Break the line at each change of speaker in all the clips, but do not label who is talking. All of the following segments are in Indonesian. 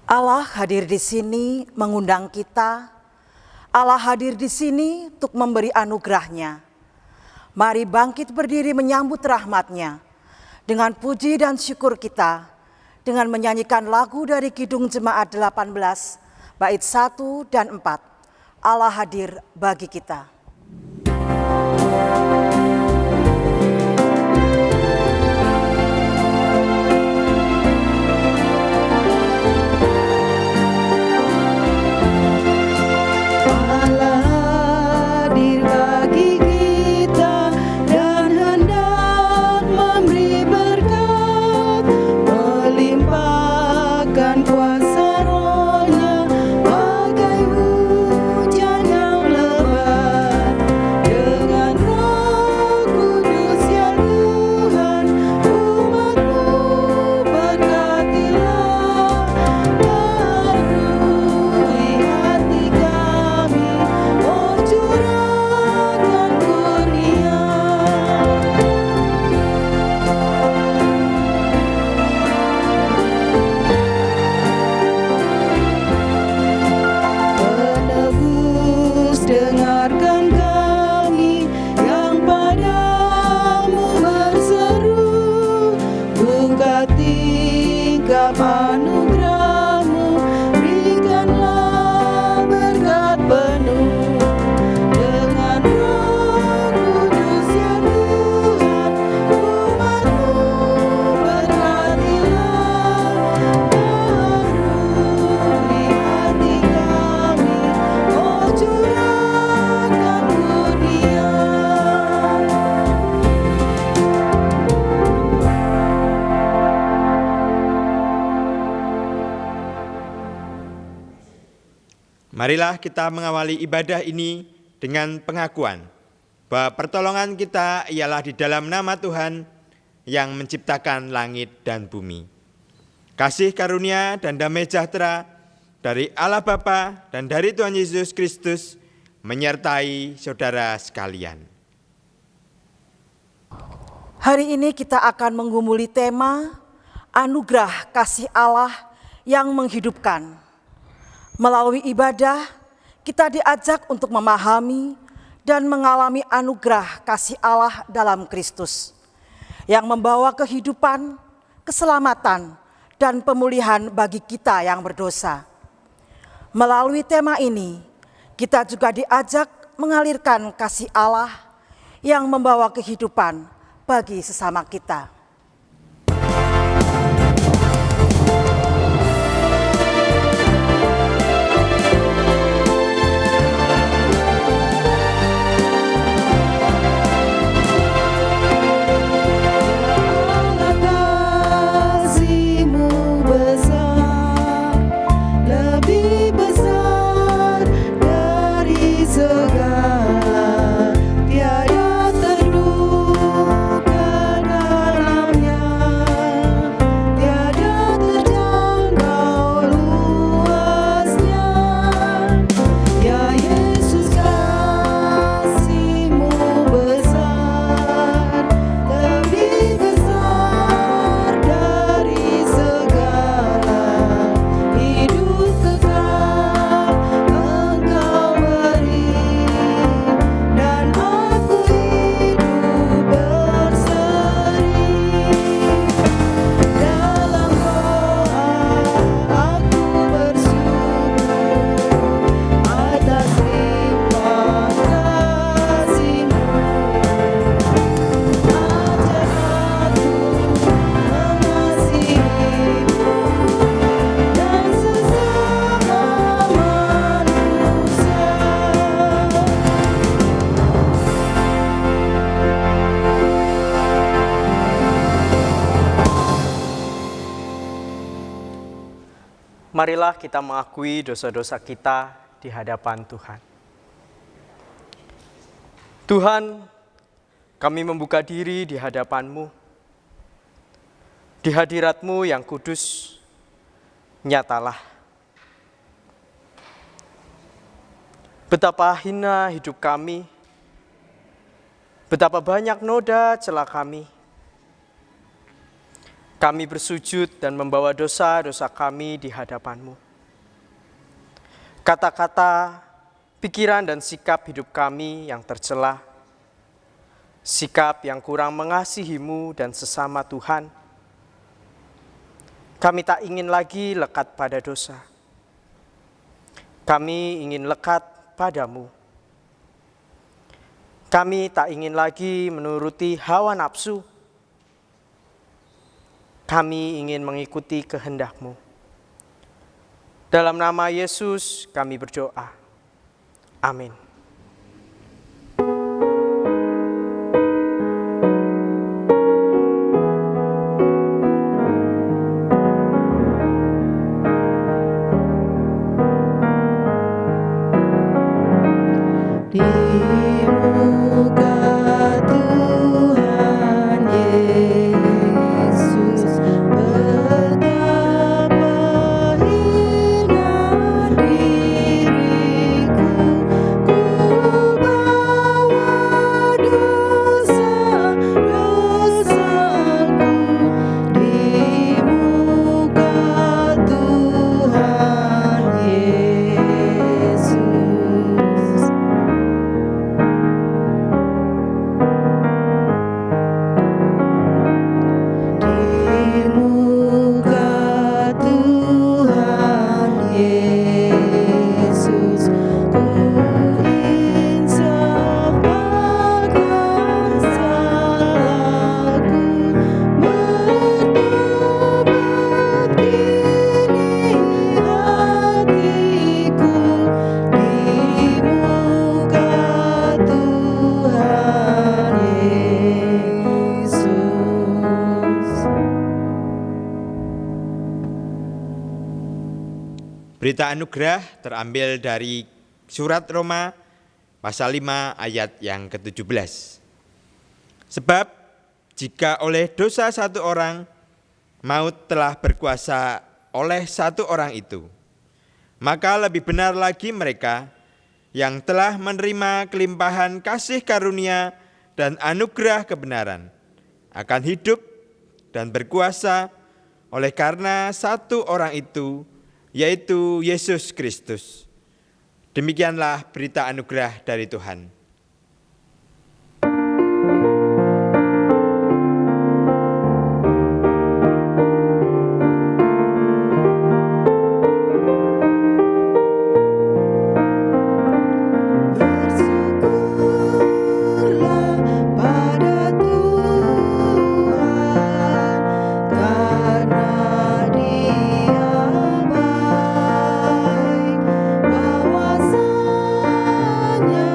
Allah hadir di sini mengundang kita. Allah hadir di sini untuk memberi anugerah-Nya. Mari bangkit berdiri menyambut rahmat-Nya. Dengan puji dan syukur kita, dengan menyanyikan lagu dari Kidung Jemaat 18, bait 1 dan 4. Allah hadir bagi kita.
Marilah kita mengawali ibadah ini dengan pengakuan bahwa pertolongan kita ialah di dalam nama Tuhan yang menciptakan langit dan bumi. Kasih karunia dan damai sejahtera dari Allah Bapa dan dari Tuhan Yesus Kristus menyertai saudara sekalian.
Hari ini kita akan menggumuli tema Anugerah Kasih Allah yang Menghidupkan. Melalui ibadah, kita diajak untuk memahami dan mengalami anugerah kasih Allah dalam Kristus, yang membawa kehidupan, keselamatan, dan pemulihan bagi kita yang berdosa. Melalui tema ini, kita juga diajak mengalirkan kasih Allah yang membawa kehidupan bagi sesama kita.
Marilah kita mengakui dosa-dosa kita di hadapan Tuhan. Tuhan, kami membuka diri di hadapan-Mu. Di hadirat-Mu yang kudus, nyatalah betapa hina hidup kami, betapa banyak noda celah kami. Kami bersujud dan membawa dosa-dosa kami di hadapan-Mu. Kata-kata, pikiran dan sikap hidup kami yang tercela, sikap yang kurang mengasihi-Mu dan sesama Tuhan, kami tak ingin lagi lekat pada dosa. Kami ingin lekat padamu. Kami tak ingin lagi menuruti hawa nafsu. Kami ingin mengikuti kehendak-Mu. Dalam nama Yesus kami berdoa. Amin.
Di muka Tuhan Yesus, betapa hina diriku, ku bawa dosa-dosaku. Di muka Tuhan Yesus. Di muka Tuhan Yesus, ku insaf akan salahku, bertobat kini hatiku. Di muka Tuhan Yesus.
Berita anugerah terambil dari surat Roma pasal 5 ayat yang ke-17. Sebab jika oleh dosa satu orang maut telah berkuasa oleh satu orang itu, maka lebih benar lagi mereka yang telah menerima kelimpahan kasih karunia dan anugerah kebenaran akan hidup dan berkuasa oleh karena satu orang itu, yaitu Yesus Kristus. Demikianlah berita anugerah dari Tuhan.
Bersyukurlah pada Tuhan, karena Dia baik, bahwasanya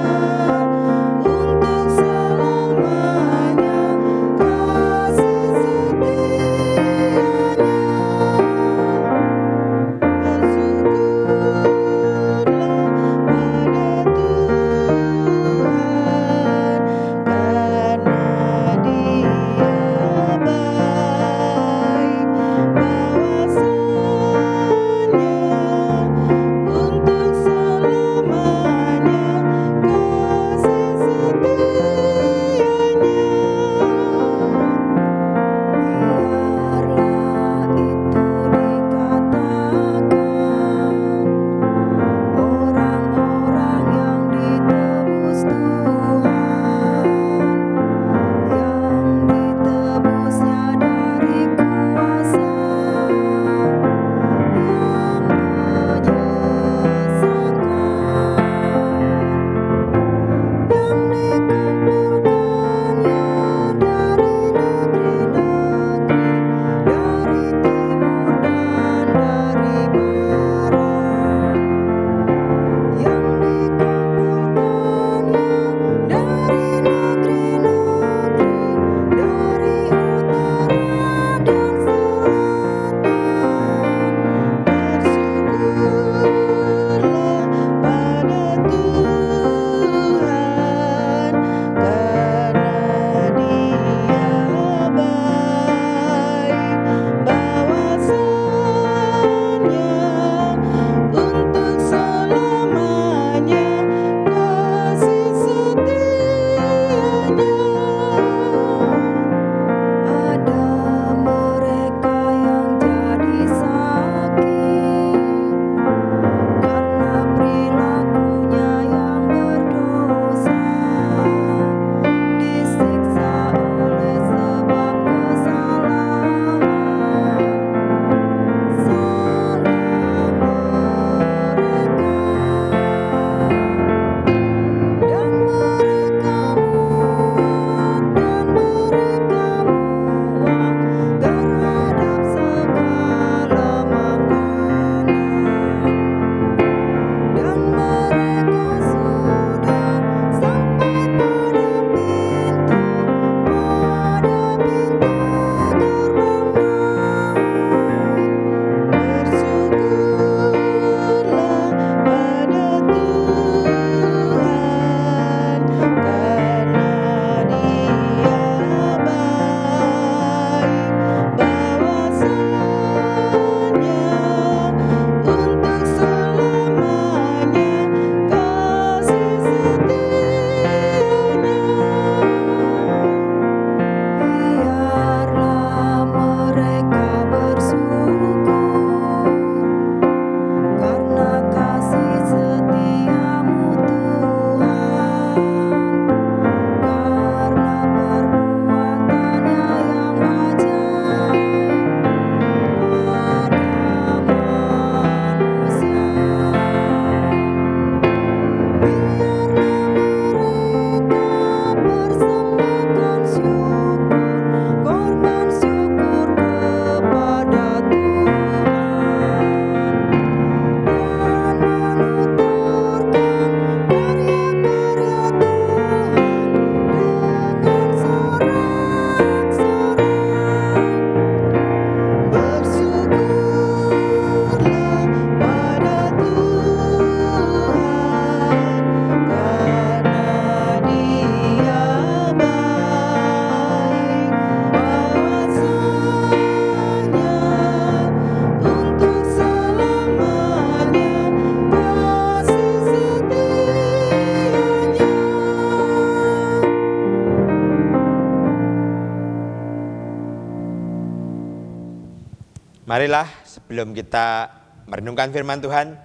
Marilah sebelum kita merenungkan firman Tuhan,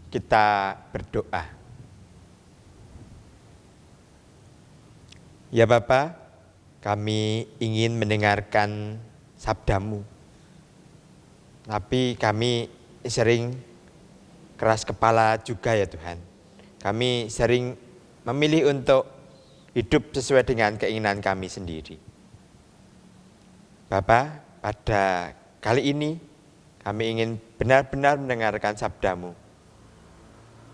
kita berdoa. Ya Bapa, kami ingin mendengarkan sabda-Mu. Tapi kami sering keras kepala juga ya Tuhan. Kami sering memilih untuk hidup sesuai dengan keinginan kami sendiri. Bapa, pada kali ini kami ingin benar-benar mendengarkan sabda-Mu.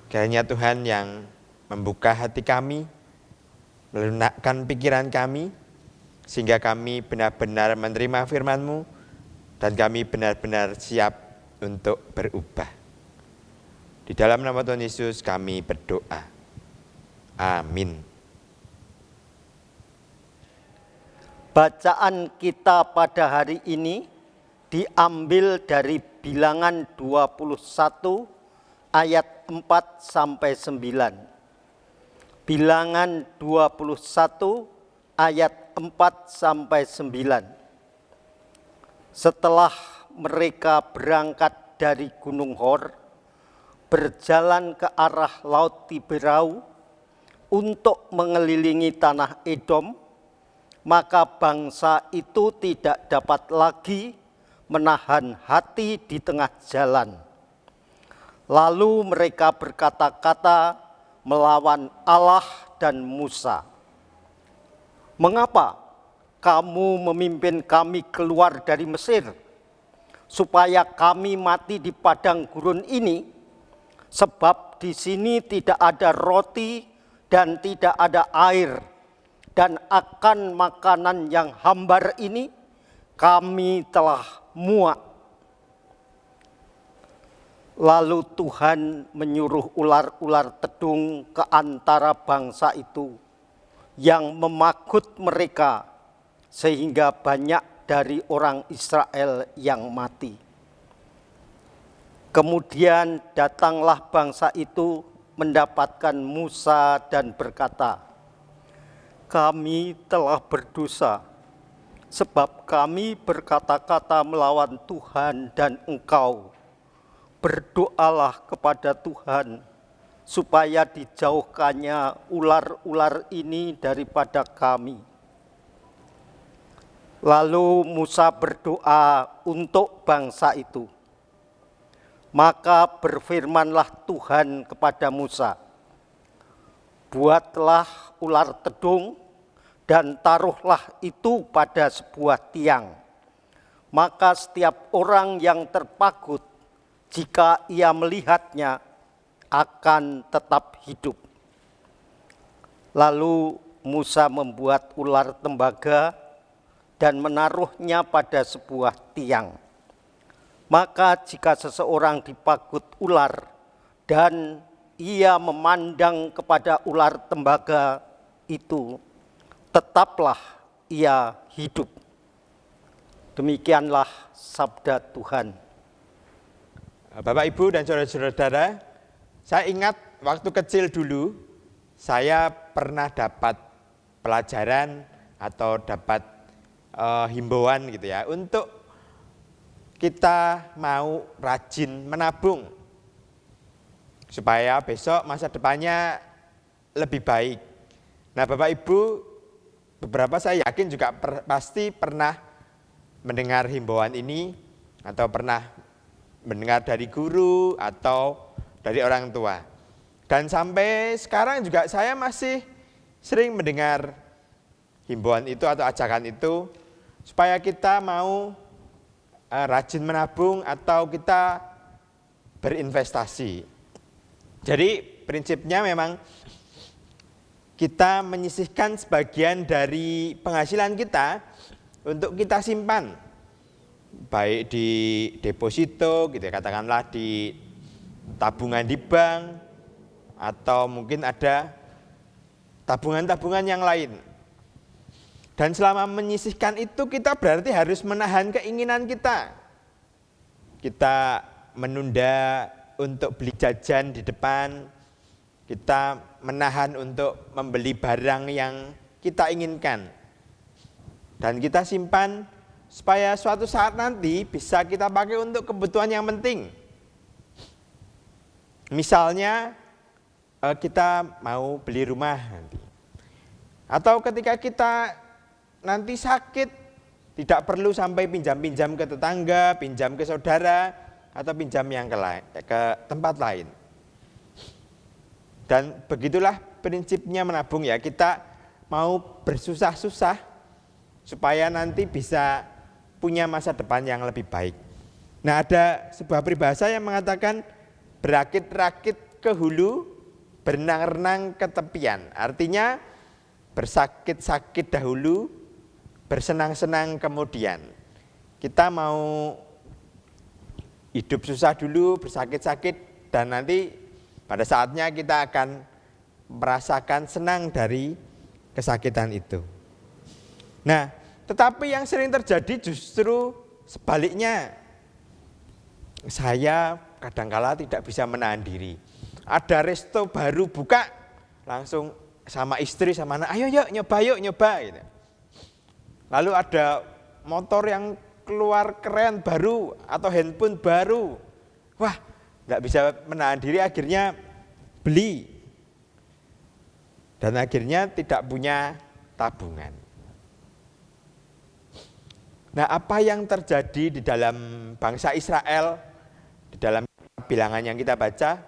Kiranya Tuhan yang membuka hati kami, melunakkan pikiran kami, sehingga kami benar-benar menerima firman-Mu dan kami benar-benar siap untuk berubah. Di dalam nama Tuhan Yesus kami berdoa. Amin.
Bacaan kita pada hari ini diambil dari Bilangan 21 ayat 4 sampai 9. Bilangan 21 ayat 4 sampai 9. Setelah mereka berangkat dari Gunung Hor, berjalan ke arah Laut Tiberau untuk mengelilingi tanah Edom, maka bangsa itu tidak dapat lagi menahan hati di tengah jalan. Lalu mereka berkata-kata melawan Allah dan Musa. "Mengapa kamu memimpin kami keluar dari Mesir, supaya kami mati di padang gurun ini? Sebab di sini tidak ada roti dan tidak ada air, dan akan makanan yang hambar ini kami telah muak." Lalu Tuhan menyuruh ular-ular tedung ke antara bangsa itu yang memagut mereka, sehingga banyak dari orang Israel yang mati. Kemudian datanglah bangsa itu mendapatkan Musa dan berkata, "Kami telah berdosa, sebab kami berkata-kata melawan Tuhan dan Engkau. Berdoalah kepada Tuhan, supaya dijauhkannya ular-ular ini daripada kami." Lalu Musa berdoa untuk bangsa itu. Maka berfirmanlah Tuhan kepada Musa, "Buatlah ular tedung dan taruhlah itu pada sebuah tiang. Maka setiap orang yang terpagut, jika ia melihatnya, akan tetap hidup." Lalu Musa membuat ular tembaga dan menaruhnya pada sebuah tiang. Maka jika seseorang dipagut ular dan ia memandang kepada ular tembaga itu, tetaplah ia hidup. Demikianlah sabda Tuhan.
Bapak, Ibu, dan saudara-saudara, saya ingat waktu kecil dulu, saya pernah dapat pelajaran atau dapat himbauan gitu ya, untuk kita mau rajin menabung, supaya besok masa depannya lebih baik. Nah Bapak Ibu, beberapa saya yakin juga pasti pernah mendengar himbauan ini, atau pernah mendengar dari guru atau dari orang tua. Dan sampai sekarang juga saya masih sering mendengar himbauan itu atau ajakan itu, supaya kita mau rajin menabung atau kita berinvestasi. Jadi prinsipnya memang kita menyisihkan sebagian dari penghasilan kita untuk kita simpan, baik di deposito gitu ya, katakanlah di tabungan di bank, atau mungkin ada tabungan-tabungan yang lain. Dan selama menyisihkan itu, kita berarti harus menahan keinginan kita. Kita menunda untuk beli jajan di depan, kita menahan untuk membeli barang yang kita inginkan. Dan kita simpan supaya suatu saat nanti bisa kita pakai untuk kebutuhan yang penting. Misalnya kita mau beli rumah nanti. Atau ketika kita nanti sakit, tidak perlu sampai pinjam-pinjam ke tetangga, pinjam ke saudara, atau pinjam yang ke tempat lain. Dan begitulah prinsipnya menabung ya, kita mau bersusah-susah supaya nanti bisa punya masa depan yang lebih baik. Nah, ada sebuah peribahasa yang mengatakan berakit-rakit ke hulu, berenang-renang ke tepian. Artinya bersakit-sakit dahulu, bersenang-senang kemudian. Kita mau hidup susah dulu, bersakit-sakit, dan nanti pada saatnya kita akan merasakan senang dari kesakitan itu. Nah, tetapi yang sering terjadi justru sebaliknya. Saya kadangkala tidak bisa menahan diri. Ada resto baru buka, langsung sama istri sama anak, ayo yuk nyoba gitu. Lalu ada motor yang keluar keren baru atau handphone baru. Wah, tidak bisa menahan diri, akhirnya beli. Dan akhirnya tidak punya tabungan. Nah, apa yang terjadi di dalam bangsa Israel, di dalam bilangan yang kita baca,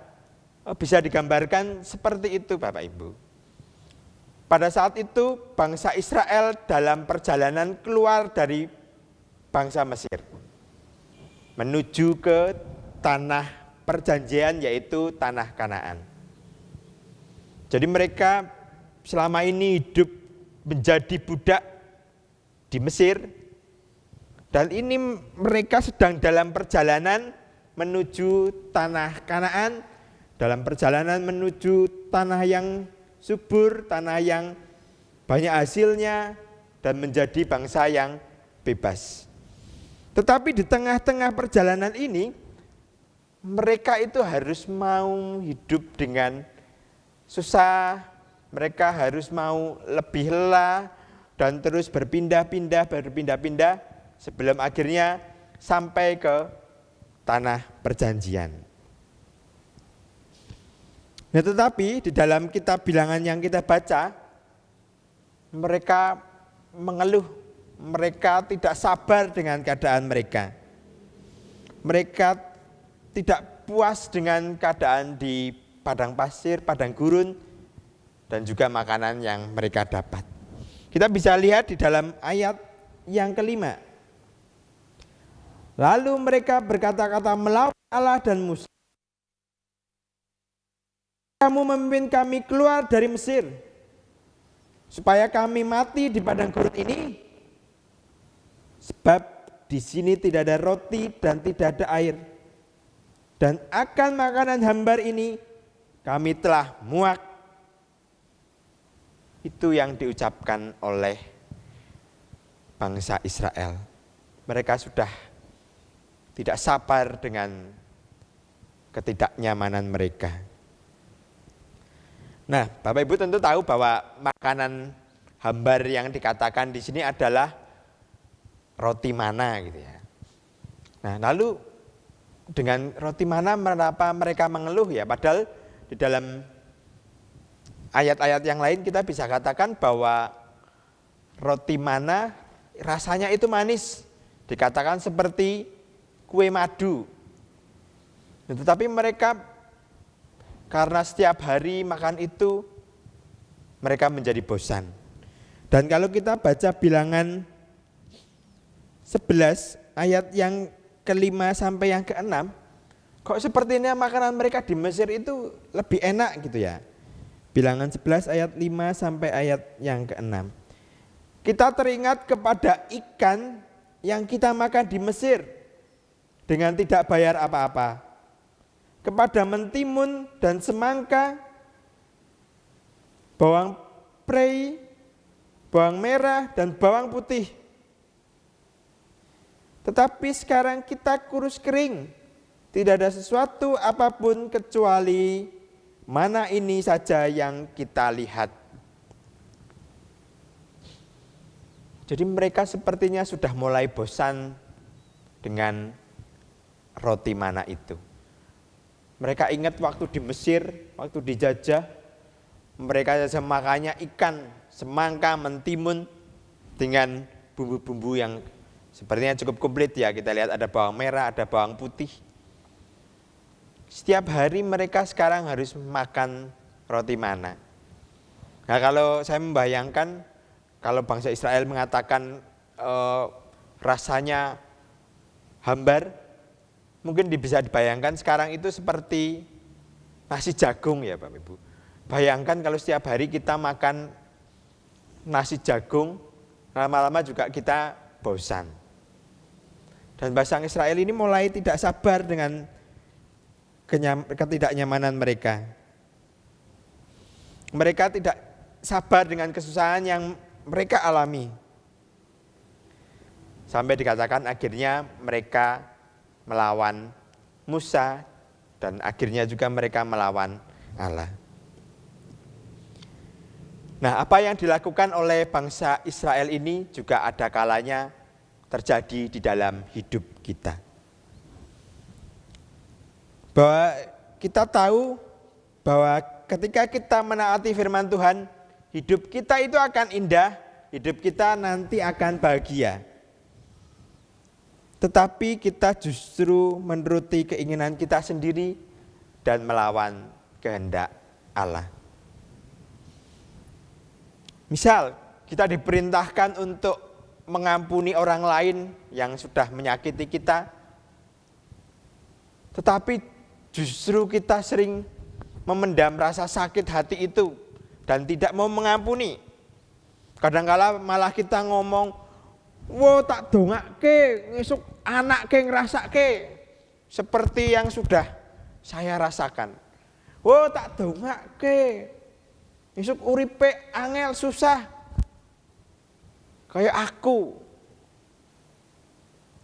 bisa digambarkan seperti itu Bapak Ibu. Pada saat itu bangsa Israel dalam perjalanan keluar dari bangsa Mesir menuju ke tanah perjanjian, yaitu tanah Kanaan. Jadi mereka selama ini hidup menjadi budak di Mesir, dan ini mereka sedang dalam perjalanan menuju tanah Kanaan, dalam perjalanan menuju tanah yang subur, tanah yang banyak hasilnya, dan menjadi bangsa yang bebas. Tetapi di tengah-tengah perjalanan ini, mereka itu harus mau hidup dengan susah, mereka harus mau lebih lelah, dan terus berpindah-pindah sebelum akhirnya sampai ke tanah perjanjian. Nah, tetapi di dalam kitab bilangan yang kita baca, mereka mengeluh, mereka tidak sabar dengan keadaan mereka. Mereka tidak puas dengan keadaan di padang pasir, padang gurun, dan juga makanan yang mereka dapat. Kita bisa lihat di dalam ayat yang kelima. Lalu mereka berkata-kata melawan Allah dan Musa. Kamu memimpin kami keluar dari Mesir, supaya kami mati di padang gurun ini, sebab di sini tidak ada roti dan tidak ada air, dan akan makanan hambar ini kami telah muak. Itu yang diucapkan oleh bangsa Israel. Mereka sudah tidak sabar dengan ketidaknyamanan mereka. Nah, Bapak Ibu tentu tahu bahwa makanan hambar yang dikatakan di sini adalah roti mana gitu ya. Nah, lalu dengan roti mana mengapa mereka mengeluh ya? Padahal di dalam ayat-ayat yang lain kita bisa katakan bahwa roti mana rasanya itu manis. Dikatakan seperti kue madu. Tetapi mereka karena setiap hari makan itu, mereka menjadi bosan. Dan kalau kita baca bilangan 11 ayat yang ke-5 sampai yang ke-6, kok sepertinya makanan mereka di Mesir itu lebih enak gitu ya. Bilangan 11 ayat 5 sampai ayat yang ke-6. Kita teringat kepada ikan yang kita makan di Mesir dengan tidak bayar apa-apa. Kepada mentimun dan semangka, bawang prei, bawang merah dan bawang putih. Tetapi sekarang kita kurus kering, tidak ada sesuatu apapun kecuali mana ini saja yang kita lihat. Jadi mereka sepertinya sudah mulai bosan dengan roti mana itu. Mereka ingat waktu di Mesir, waktu dijajah, mereka saja makannya ikan, semangka, mentimun dengan bumbu-bumbu yang sepertinya cukup komplit ya. Kita lihat ada bawang merah, ada bawang putih. Setiap hari mereka sekarang harus makan roti mana. Nah, kalau saya membayangkan, kalau bangsa Israel mengatakan rasanya hambar, mungkin bisa dibayangkan sekarang itu seperti nasi jagung ya Bapak Ibu. Bayangkan kalau setiap hari kita makan nasi jagung, lama-lama juga kita bosan. Dan bangsa Israel ini mulai tidak sabar dengan ketidaknyamanan mereka. Mereka tidak sabar dengan kesusahan yang mereka alami. Sampai dikatakan akhirnya mereka melawan Musa dan akhirnya juga mereka melawan Allah. Nah, apa yang dilakukan oleh bangsa Israel ini juga ada kalanya terjadi di dalam hidup kita. Bahwa kita tahu bahwa ketika kita menaati firman Tuhan, hidup kita itu akan indah, hidup kita nanti akan bahagia. Tetapi kita justru menuruti keinginan kita sendiri dan melawan kehendak Allah. Misal, kita diperintahkan untuk mengampuni orang lain yang sudah menyakiti kita, tetapi justru kita sering memendam rasa sakit hati itu dan tidak mau mengampuni. Kadang-kala malah kita ngomong, "Wo tak dongake, ngesuk anak ke ngerasake seperti yang sudah saya rasakan. Wo tak dongake, ngesuk uripe angel susah kayak aku."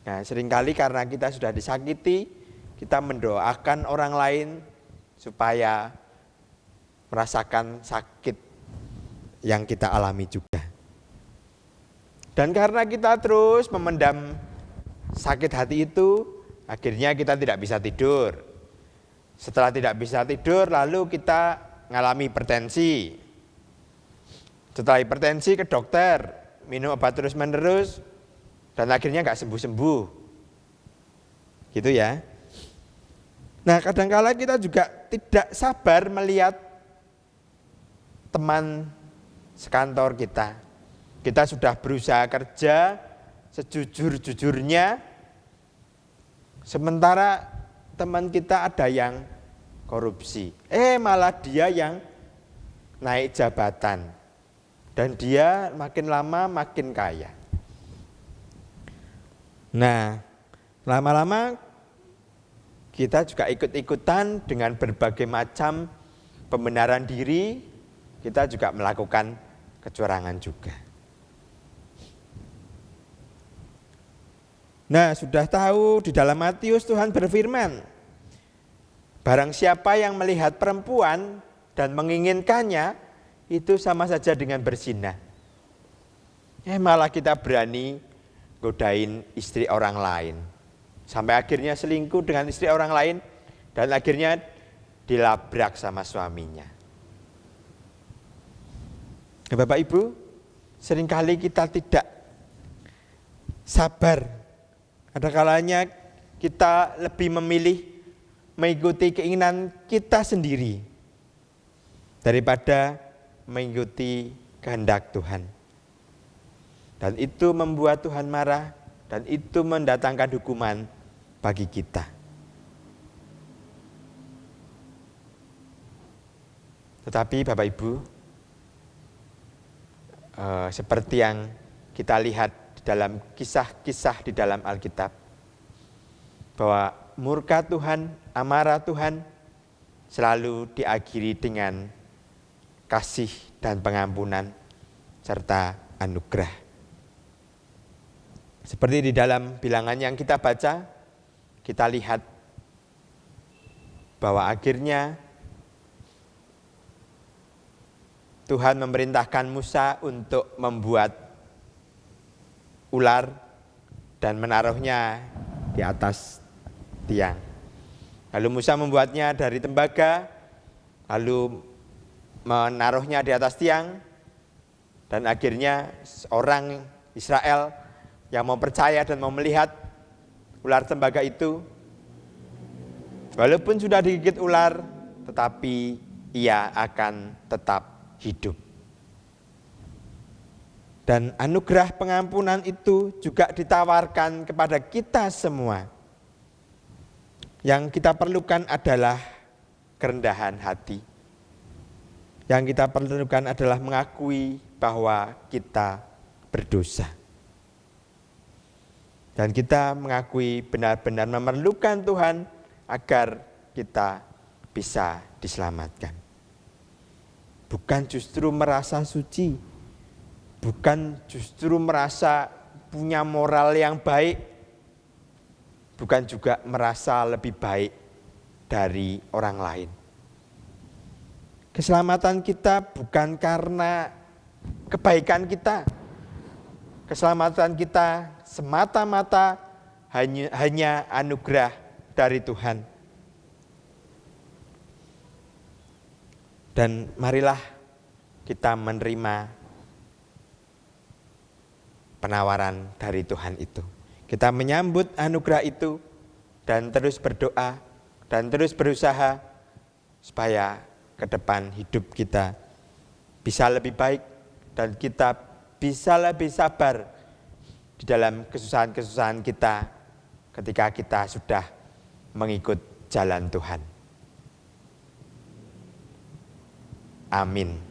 Nah, seringkali karena kita sudah disakiti, kita mendoakan orang lain supaya merasakan sakit yang kita alami juga. Dan karena kita terus memendam sakit hati itu, akhirnya kita tidak bisa tidur. Setelah tidak bisa tidur, lalu kita mengalami hipertensi. Setelah hipertensi ke dokter, minum obat terus-menerus, dan akhirnya nggak sembuh-sembuh. Gitu ya. Nah, kadang-kala kita juga tidak sabar melihat teman sekantor kita. Kita sudah berusaha kerja sejujur-jujurnya, sementara teman kita ada yang korupsi. Malah dia yang naik jabatan. Dan dia makin lama makin kaya. Nah, lama-lama kita juga ikut-ikutan dengan berbagai macam pembenaran diri, kita juga melakukan kecurangan juga. Nah, sudah tahu di dalam Matius Tuhan berfirman, barang siapa yang melihat perempuan dan menginginkannya, itu sama saja dengan berzina. Malah kita berani godain istri orang lain. Sampai akhirnya selingkuh dengan istri orang lain dan akhirnya dilabrak sama suaminya. Nah, Bapak Ibu, seringkali kita tidak sabar. Ada kalanya kita lebih memilih mengikuti keinginan kita sendiri daripada mengikuti kehendak Tuhan. Dan itu membuat Tuhan marah dan itu mendatangkan hukuman bagi kita. Tetapi Bapak Ibu, seperti yang kita lihat di dalam kisah-kisah di dalam Alkitab, bahwa murka Tuhan, amarah Tuhan selalu diakhiri dengan kasih dan pengampunan serta anugerah. Seperti di dalam bilangan yang kita baca, kita lihat bahwa akhirnya Tuhan memerintahkan Musa untuk membuat ular dan menaruhnya di atas tiang. Lalu Musa membuatnya dari tembaga, lalu menaruhnya di atas tiang, dan akhirnya orang Israel yang mau percaya dan mau melihat ular tembaga itu, walaupun sudah digigit ular, tetapi ia akan tetap hidup. Dan anugerah pengampunan itu juga ditawarkan kepada kita semua. Yang kita perlukan adalah kerendahan hati. Yang kita perlukan adalah mengakui bahwa kita berdosa. Dan kita mengakui benar-benar memerlukan Tuhan agar kita bisa diselamatkan. Bukan justru merasa suci, bukan justru merasa punya moral yang baik, bukan juga merasa lebih baik dari orang lain. Keselamatan kita bukan karena kebaikan kita. Keselamatan kita semata-mata hanya anugerah dari Tuhan. Dan marilah kita menerima penawaran dari Tuhan itu. Kita menyambut anugerah itu dan terus berdoa dan terus berusaha supaya ke depan hidup kita bisa lebih baik dan kita bisa lebih sabar di dalam kesusahan-kesusahan kita ketika kita sudah mengikut jalan Tuhan. Amin.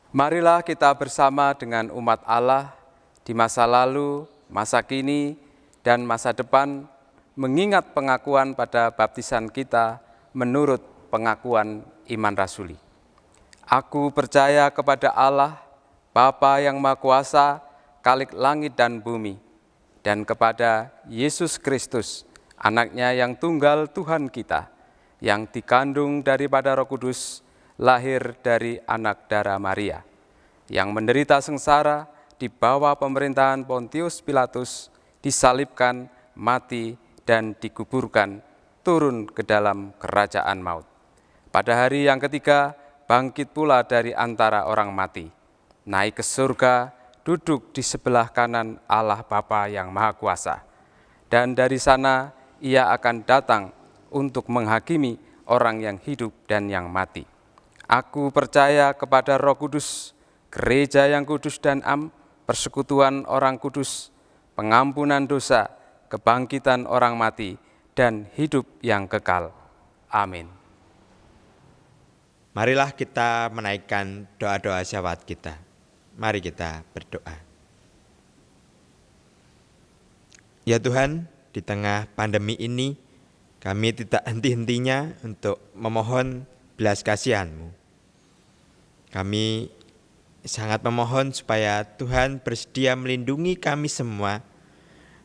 Marilah kita bersama dengan umat Allah di masa lalu, masa kini, dan masa depan mengingat pengakuan pada baptisan kita menurut pengakuan iman rasuli. Aku percaya kepada Allah, Bapa yang Maha Kuasa, Khalik langit dan bumi, dan kepada Yesus Kristus, Anaknya yang tunggal Tuhan kita, yang dikandung daripada Roh Kudus, lahir dari anak darah Maria, yang menderita sengsara di bawah pemerintahan Pontius Pilatus, disalibkan, mati, dan dikuburkan, turun ke dalam kerajaan maut. Pada hari yang ketiga, bangkit pula dari antara orang mati, naik ke surga, duduk di sebelah kanan Allah Bapa yang Maha Kuasa. Dan dari sana ia akan datang untuk menghakimi orang yang hidup dan yang mati. Aku percaya kepada Roh Kudus, gereja yang kudus dan am, persekutuan orang kudus, pengampunan dosa, kebangkitan orang mati, dan hidup yang kekal. Amin.
Marilah kita menaikkan doa-doa syafat kita. Mari kita berdoa. Ya Tuhan, di tengah pandemi ini, kami tidak henti-hentinya untuk memohon belas kasihan-Mu. Kami sangat memohon supaya Tuhan bersedia melindungi kami semua,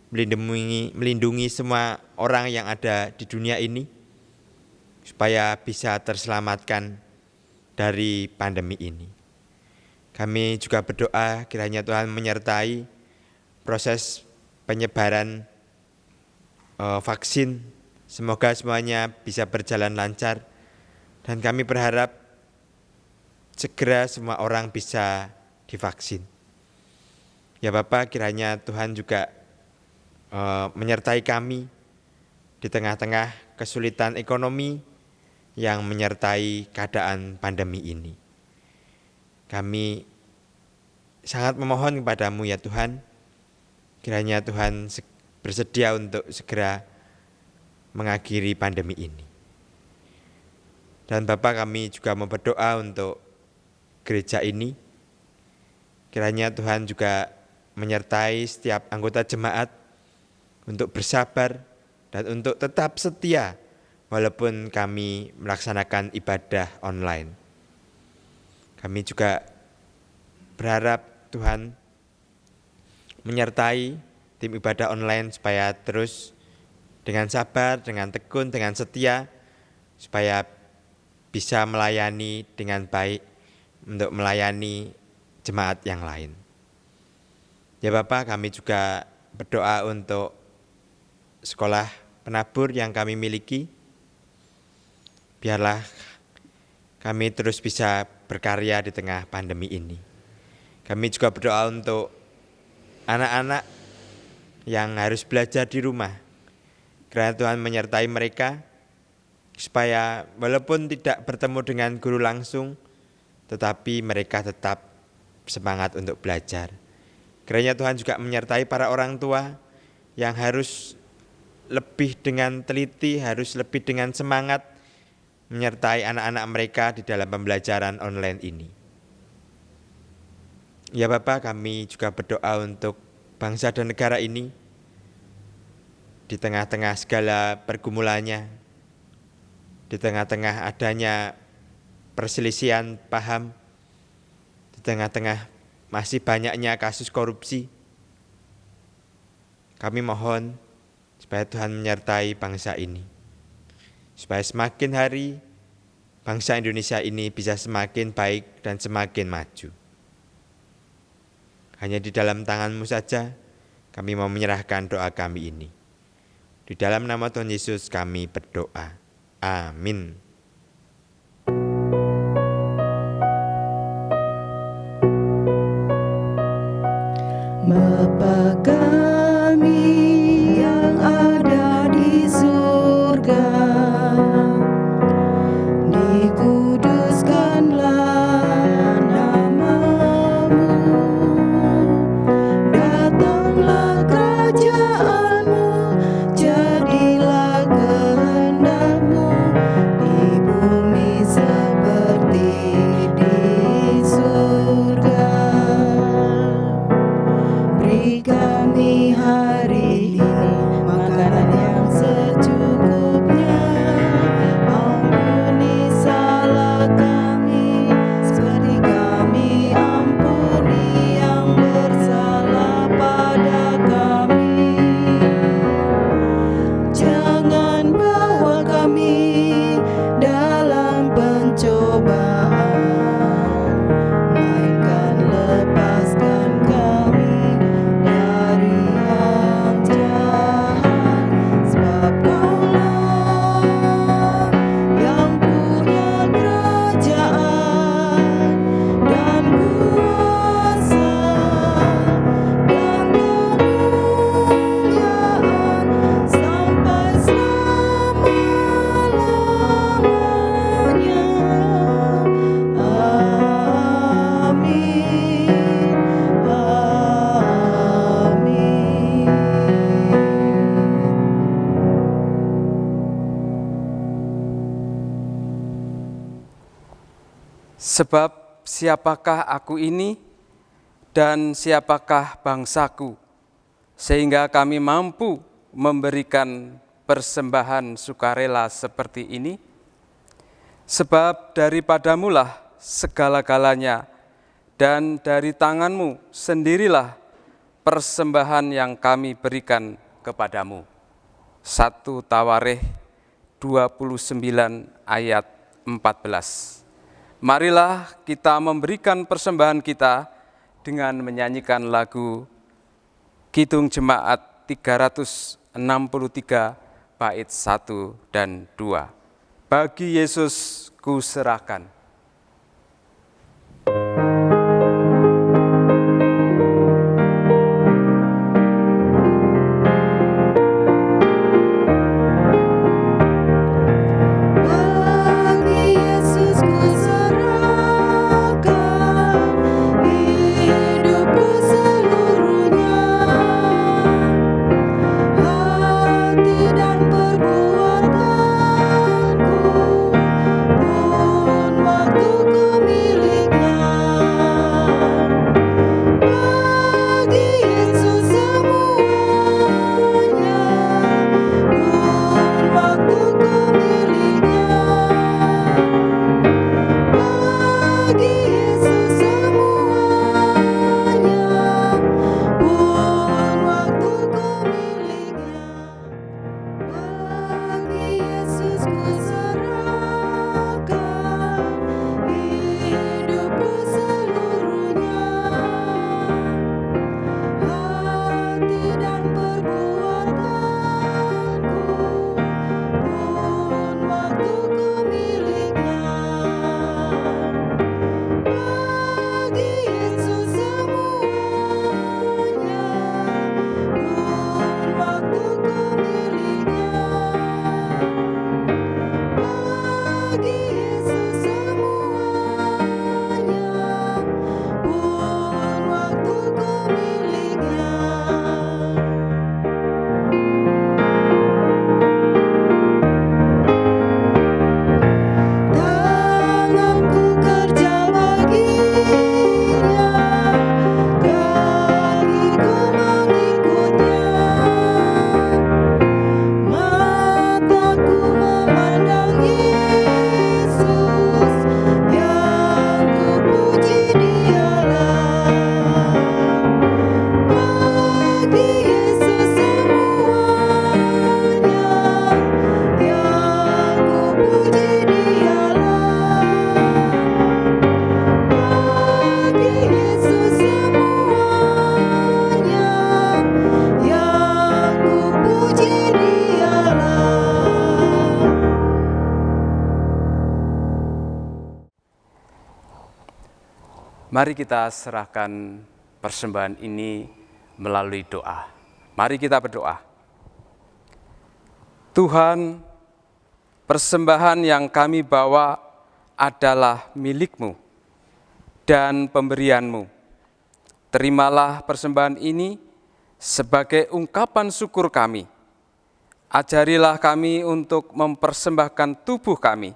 melindungi semua orang yang ada di dunia ini, supaya bisa terselamatkan dari pandemi ini. Kami juga berdoa kiranya Tuhan menyertai proses penyebaran vaksin. Semoga semuanya bisa berjalan lancar dan kami berharap segera semua orang bisa divaksin. Ya Bapa, kiranya Tuhan juga menyertai kami di tengah-tengah kesulitan ekonomi, yang menyertai keadaan pandemi ini. Kami sangat memohon kepadamu ya Tuhan, kiranya Tuhan bersedia untuk segera mengakhiri pandemi ini. Dan Bapa, kami juga mau berdoa untuk gereja ini, kiranya Tuhan juga menyertai setiap anggota jemaat untuk bersabar dan untuk tetap setia walaupun kami melaksanakan ibadah online. Kami juga berharap Tuhan menyertai tim ibadah online supaya terus dengan sabar, dengan tekun, dengan setia, supaya bisa melayani dengan baik untuk melayani jemaat yang lain. Ya Bapak, kami juga berdoa untuk sekolah penabur yang kami miliki. Biarlah kami terus bisa berkarya di tengah pandemi ini. Kami juga berdoa untuk anak-anak yang harus belajar di rumah. Kiranya Tuhan menyertai mereka, supaya walaupun tidak bertemu dengan guru langsung, tetapi mereka tetap semangat untuk belajar. Kiranya Tuhan juga menyertai para orang tua yang harus lebih dengan teliti, harus lebih dengan semangat menyertai anak-anak mereka di dalam pembelajaran online ini. Ya Bapak, kami juga berdoa untuk bangsa dan negara ini di tengah-tengah segala pergumulannya, di tengah-tengah adanya perselisihan paham, di tengah-tengah masih banyaknya kasus korupsi. Kami mohon supaya Tuhan menyertai bangsa ini, supaya semakin hari bangsa Indonesia ini bisa semakin baik dan semakin maju. Hanya di dalam tangan-Mu saja kami mau menyerahkan doa kami ini. Di dalam nama Tuhan Yesus kami berdoa. Amin.
Bapa kami yang ada di surga, dikuduskanlah nama-Mu, datanglah kerajaan-Mu, jadilah kehendak-Mu di bumi seperti di surga. Beri kami hari ini makanan yang secukupnya. Ampuni salah kami, seperti kami ampuni yang bersalah pada kami. Jangan bawa kami dalam pencobaan, melainkan lepaskan kami dari yang jahat. Sebab Kaulah yang punya kerajaan dan kuasa dan kemuliaan sampai selama-lamanya. Amin. Amin.
Sebab siapakah aku ini dan siapakah bangsaku, sehingga kami mampu memberikan persembahan sukarela seperti ini? Sebab daripadamulah segala-galanya, dan dari tanganmu sendirilah persembahan yang kami berikan kepadamu. 1 Tawarikh 29 ayat 14. Marilah kita memberikan persembahan kita dengan menyanyikan lagu Kidung Jemaat 363 bait 1 dan 2. Bagi Yesus ku serahkan.
Bagi
Mari kita serahkan persembahan ini melalui doa. Mari kita berdoa. Tuhan, persembahan yang kami bawa adalah milik-Mu dan pemberian-Mu. Terimalah persembahan ini sebagai ungkapan syukur kami. Ajarilah kami untuk mempersembahkan tubuh kami,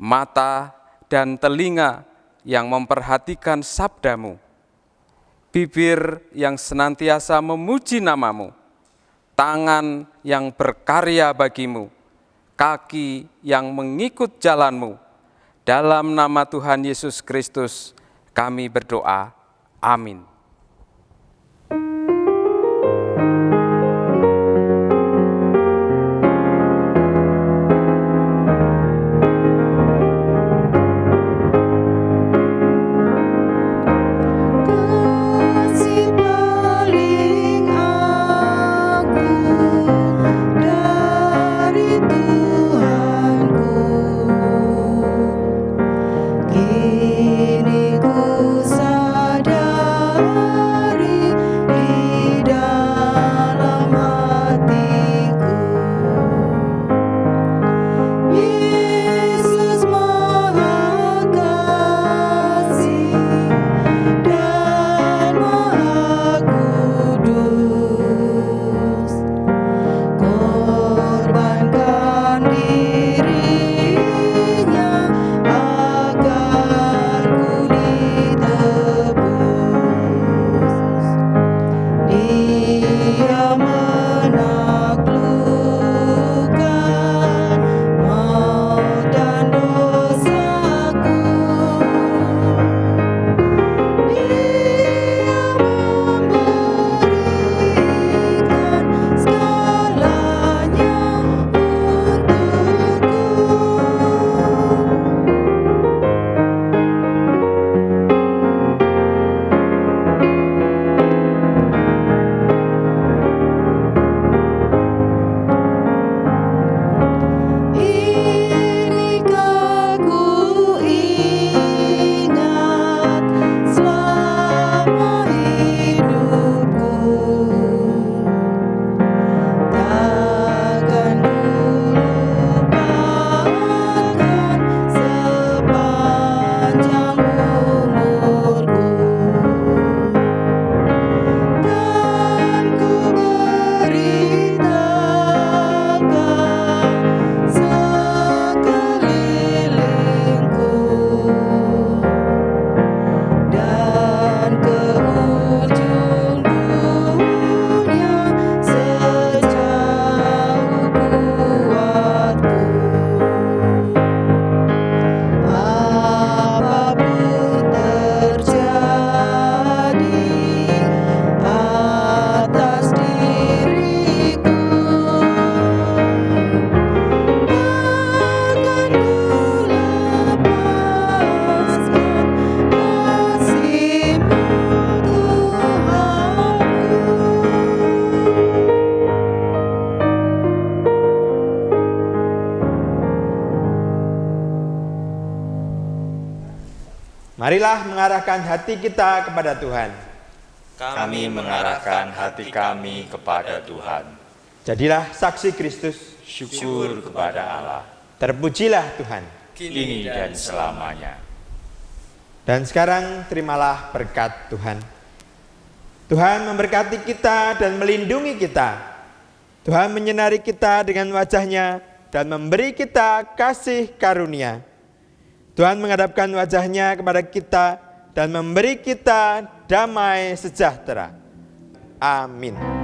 mata dan telinga yang memperhatikan sabda-Mu, bibir yang senantiasa memuji nama-Mu, tangan yang berkarya bagi-Mu, kaki yang mengikut jalan-Mu. Dalam nama Tuhan Yesus Kristus kami berdoa. Amin.
Kasih paling agung dari Tuhanku, kini ku sadari di dalam hatiku. Yesus Maha Kasih dan Maha Kudus, korbankan dirinya agar ku ditebus. Dia menaklukkan maut dan dosaku. Dia memberikan segalanya untukku. Inikah ku ingat selama hidupku, takkan ku lupakan sepanjang umurku. Kan ku beritakan sekelilingku, dan ke ujung dunia sejauh kuatku. Apapun terjadi atas diriku, takkan ku lepaskan kasih-Mu,
Marilah mengarahkan hati kita kepada Tuhan.
Kami mengarahkan hati kami kepada Tuhan.
Jadilah saksi Kristus.
Syukur kepada Allah,
Terpujilah Tuhan.
kini dan selamanya.
Dan sekarang terimalah berkat Tuhan. Tuhan memberkati kita dan melindungi kita. Tuhan menyinari kita dengan wajah-Nya dan memberi kita kasih karunia. Tuhan menghadapkan wajah-Nya kepada kita dan memberi kita damai sejahtera. Amin.